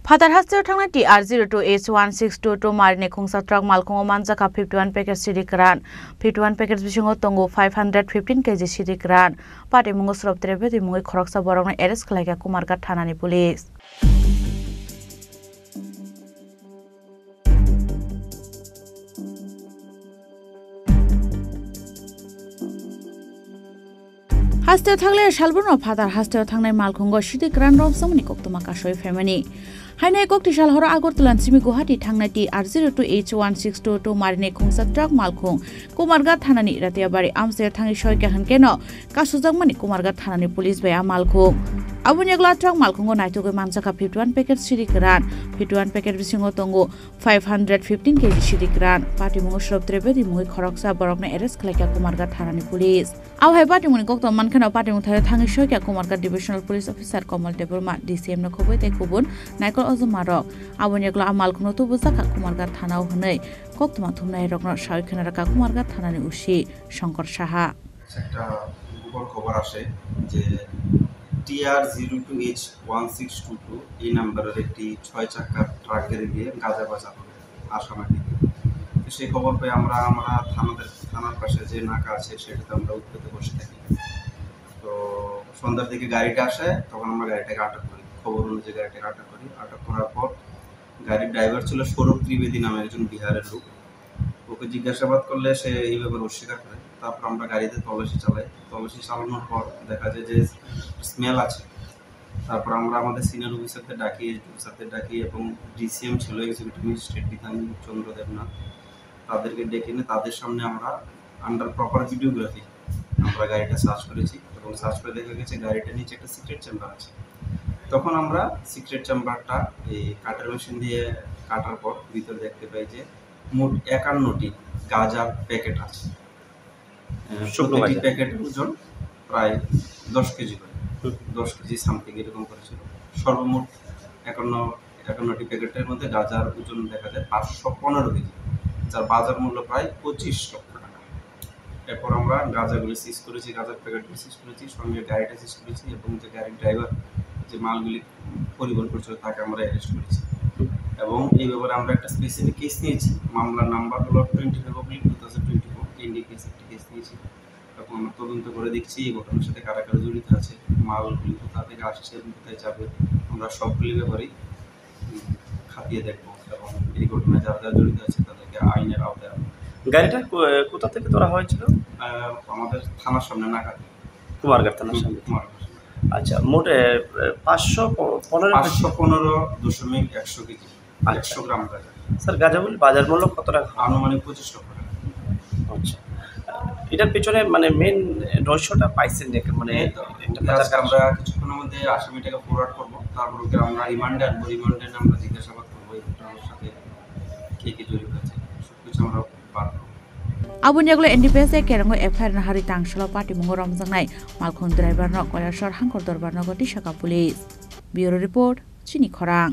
Father Haster Tang TR02H1622 Marine Kungsa Truck Malkongo Manjaka 51 packets Sidikran, 51 packets Bishingo Tongo 515 kg Sidikran, Pati Mungos Rob Trebeti Mungi Kroksa Borong Eres Kalaka Kumarga Tanani Police. Haster Tangle Shalbono Father Haster Tangle Malkongo Sidikran Rom Somni Koktoma Kashoy Family. Haine Kokti Shalhora Agortulan Simi Guhati Tangna TR02H1622 Marine Kungsa Truck Malkong Kumarga Thanani Ratiabari Amser Tangi Shoyka Hankeno Kasuzangmani Kumarga Thanani Police by Amalkong Abunyagla Truck Malkongo Naitugo Mansaka 51 packets Sidikran 51 packet Bisingo Tongo 515 kg Sidikran Party Mungo Shop Trebedi Mungi Koroksa Borokna Eres Kalaka Kumarga Thanani Police Au hai party Mungi Kokto Mankano Party Muthare Tangi Shoyka Kumarga Divisional Police Officer Komal Deburma DCM no Khoboi te Kubun Naikol Ozumarok Abunyagla Amalkono Tubuzaka Kumarga Thanao Hunei Koktoma Thumnai Rokno Shoykanaraka Kumarga Thanani Ushi Shankar Shaha একটা গোপন খবর আসে যে TR02H1622 এই নাম্বারের একটি 6 চাকার ট্রাকের গিয়ে গাঁজা বাজানো আসামাটি তো সেই খবর পেয়ে আমরা থানার পাশে যে নাকা আছে সেটাতে আমরা উঠতে বসে থাকি তো সন্ধ্যার দিকে গাড়িটা আসে তখন আমরা গাড়িটাকে আটক করি খবর অনুযায়ী গাড়িটাকে আটক করার পর গাড়ির ড্রাইভার ছিল সৌরভ ত্রিবেদী নামে একজন বিহারের লোক ওকে জিজ্ঞাসাবাদ করলে সে এই ব্যাপারে অস্বীকার করে তারপর আমরা গাড়িতে তল্লাশি চালানোর পর দেখা যায় যে স্মেল আছে তারপর আমরা আমাদের সিনিয়র অফিসারদের ডাকি এবং ডিসিএম ছিল এক্সিকিউটিভ ম্যাজিস্ট্রেট বিধান চন্দ্র দেবনাথ তাদেরকে ডেকে এনে তাদের সামনে আমরা আন্ডার প্রপার ভিডিওগ্রাফি আমরা গাড়িটা সার্চ করেছি এবং সার্চ করে দেখা গেছে গাড়িটার নিচে একটা সিক্রেট চেম্বার আছে তখন আমরা সিক্রেট চেম্বারটা এই কাটার মেশিন দিয়ে কাটার পর ভিতরে দেখতে পাই যে মোট 51টি গাঁজার প্যাকেট আছে প্রতিটি প্যাকেটের ওজন প্রায় 10 কেজি করে 10 কেজি সামথিং এরকম করেছিল সর্বমোট 51টি প্যাকেটের মধ্যে গাঁজার ওজন দেখা যায় 515 কেজি যার বাজার মূল্য প্রায় 25 লক্ষ টাকা এরপর আমরা গাঁজাগুলি সিজ করেছি গাঁজার প্যাকেটগুলি সিজ করেছি সঙ্গে গাড়িটা সিজ করেছি এবং যে গাড়ির ড্রাইভার যে মালগুলি পরিবহন করছিল তাকে আমরা অ্যারেস্ট করেছি এবং এই ব্যাপারে আমরা একটা স্পেসিফিক কেস নিয়েছি মামলার নাম্বার হলো 25/2024 এনডি কেস একটি কেস নিয়েছি এবং আমরা তদন্ত করে দেখছি এই ঘটনার সাথে কারা কারা জড়িত আছে মালগুলি কোথা থেকে আসছে এবং কোথায় যাবে আমরা সবগুলি ব্যাপারেই খাতিয়ে দেখবো এবং এই ঘটনায় যারা জড়িত আছে তাদেরকে আইনের আওতায় আনবো গাড়িটা কোথা থেকে ধরা হয়েছিল আমাদের থানার সামনে নাকাতে কুমারঘাট থানার সামনে আচ্ছা মোট 515.100 কেজি 100 গ্রাম গাঁজা স্যার গাঁজাগুলি বাজার মূল্য কত টাকা আনুমানিক 25 লক্ষ টাকা আচ্ছা এটার পেছনে মানে মেন রহস্যটা পাইছেন নাকি মানে আমরা কিছুক্ষণের মধ্যে আসামিটাকে ফরওয়ার্ড করবো তারপর ওকে আমরা রিমান্ডে আমরা জিজ্ঞাসাবাদ করবো এই ঘটনার সাথে কে জড়িত আছে সবকিছু আমরা বার করবো Abunyaglo NDPS Kerango FIR na hari tangshalo party mungo romjangnai Malkhon driver no Koyashor Hangkor Dorbar Nogoti Shaka Police Bureau Report Chini Khorang